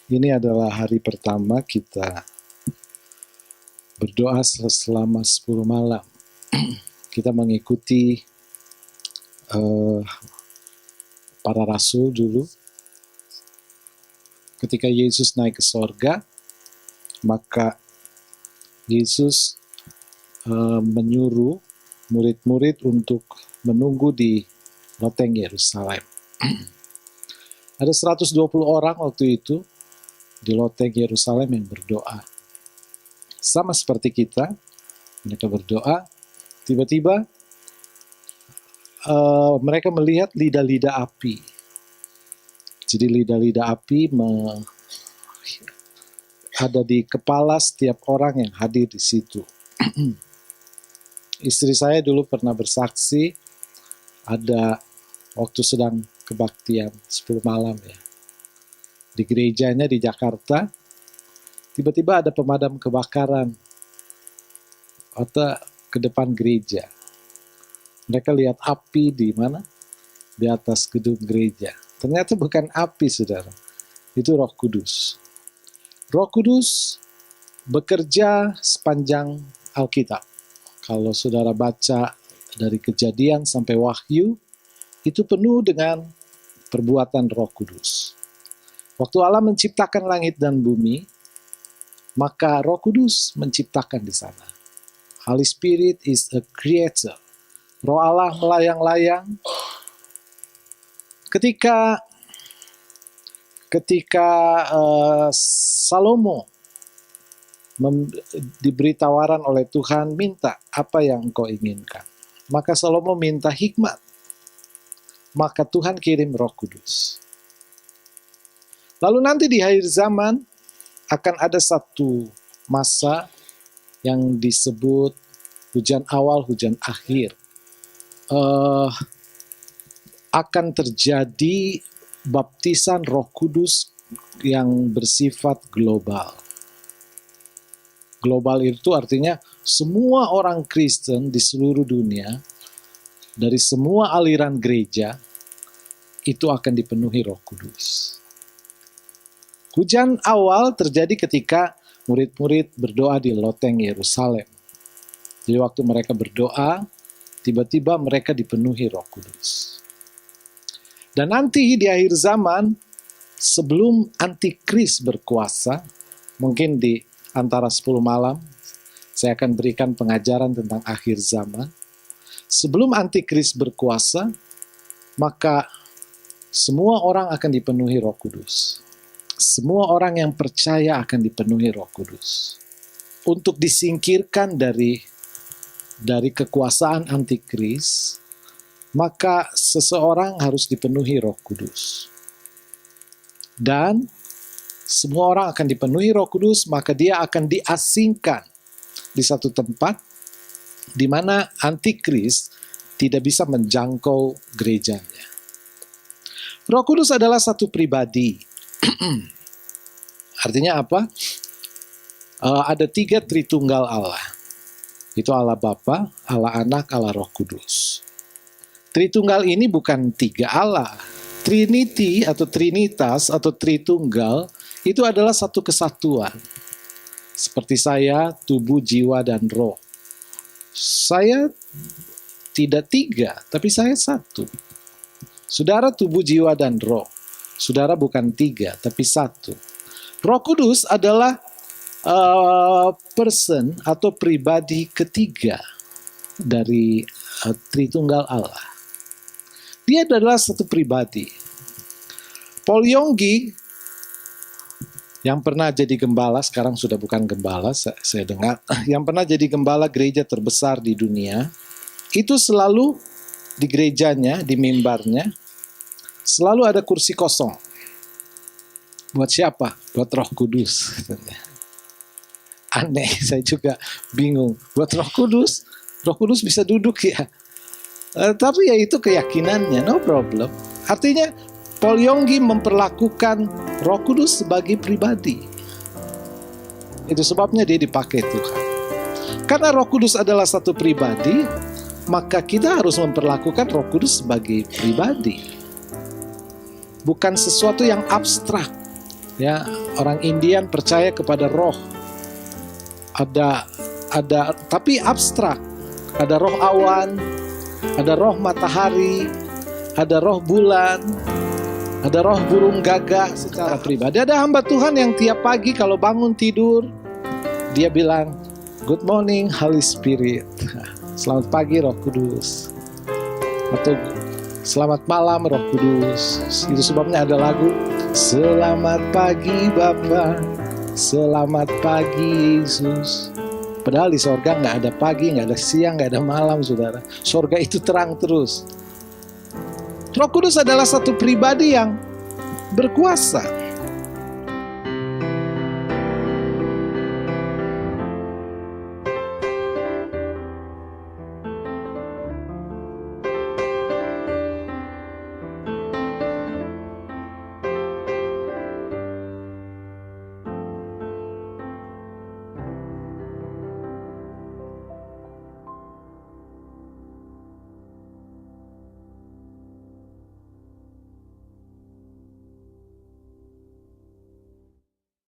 Ini adalah hari pertama kita berdoa selama 10 malam. Kita mengikuti para rasul dulu. Ketika Yesus naik ke sorga, maka Yesus menyuruh murid-murid untuk menunggu di loteng Yerusalem. Ada 120 orang waktu itu di loteng Yerusalem yang berdoa. Sama seperti kita, mereka berdoa, tiba-tiba mereka melihat lidah-lidah api. Jadi lidah-lidah api ada di kepala setiap orang yang hadir di situ. Istri saya dulu pernah bersaksi, ada waktu sedang kebaktian 10 malam ya. Di gerejanya di Jakarta, tiba-tiba ada pemadam kebakaran atau ke depan gereja. Mereka lihat api di mana? Di atas gedung gereja. Ternyata bukan api, saudara. Itu Roh Kudus. Roh Kudus bekerja sepanjang Alkitab. Kalau saudara baca dari Kejadian sampai Wahyu, itu penuh dengan perbuatan Roh Kudus. Waktu Allah menciptakan langit dan bumi, maka Roh Kudus menciptakan di sana. Holy Spirit is a creator. Roh Allah melayang-layang. Ketika Salomo diberi tawaran oleh Tuhan, minta apa yang engkau inginkan. Maka Salomo minta hikmat. Maka Tuhan kirim Roh Kudus. Lalu nanti di akhir zaman akan ada satu masa yang disebut hujan awal, hujan akhir. Akan terjadi baptisan Roh Kudus yang bersifat global. Global itu artinya semua orang Kristen di seluruh dunia, dari semua aliran gereja, itu akan dipenuhi Roh Kudus. Hujan awal terjadi ketika murid-murid berdoa di loteng Yerusalem. Jadi waktu mereka berdoa, tiba-tiba mereka dipenuhi Roh Kudus. Dan nanti di akhir zaman, sebelum Antikris berkuasa, mungkin di antara 10 malam, saya akan berikan pengajaran tentang akhir zaman. Sebelum Antikris berkuasa, maka semua orang akan dipenuhi Roh Kudus. Semua orang yang percaya akan dipenuhi Roh Kudus. Untuk disingkirkan dari kekuasaan Antikris, maka seseorang harus dipenuhi Roh Kudus. Dan semua orang akan dipenuhi Roh Kudus, maka dia akan diasingkan di satu tempat di mana Antikris tidak bisa menjangkau gerejanya. Roh Kudus adalah satu pribadi. Artinya apa? Ada 3 Tritunggal Allah. Itu Allah Bapa, Allah Anak, Allah Roh Kudus. Tritunggal ini bukan 3 Allah. Trinity atau Trinitas atau Tritunggal itu adalah satu kesatuan. Seperti saya, tubuh, jiwa, dan roh. Saya tidak 3, tapi saya 1. Saudara tubuh, jiwa, dan roh. Saudara bukan 3, tapi 1. Roh Kudus adalah person atau pribadi ketiga dari Tritunggal Allah. Dia adalah satu pribadi. Paul Yonggi yang pernah jadi gembala, sekarang sudah bukan gembala, saya dengar, yang pernah jadi gembala gereja terbesar di dunia, itu selalu di gerejanya, di mimbarnya, selalu ada kursi kosong. Buat siapa? Buat Roh Kudus. Aneh, saya juga bingung. Buat Roh Kudus bisa duduk ya. Tapi ya itu keyakinannya, no problem. Artinya Paul Yonggi memperlakukan Roh Kudus sebagai pribadi. Itu sebabnya dia dipakai Tuhan. Karena Roh Kudus adalah satu pribadi, maka kita harus memperlakukan Roh Kudus sebagai pribadi. Bukan sesuatu yang abstrak. Ya, orang Indian percaya kepada roh. Ada tapi abstrak. Ada roh awan, ada roh matahari, ada roh bulan, ada roh burung gagak secara pribadi. Ada hamba Tuhan yang tiap pagi kalau bangun tidur, dia bilang, "Good morning Holy Spirit." Selamat pagi Roh Kudus. Atau selamat malam Roh Kudus. Itu sebabnya ada lagu, "Selamat pagi Bapa, selamat pagi Yesus." Padahal di sorga nggak ada pagi, nggak ada siang, nggak ada malam, saudara. Sorga itu terang terus. Roh Kudus adalah satu pribadi yang berkuasa.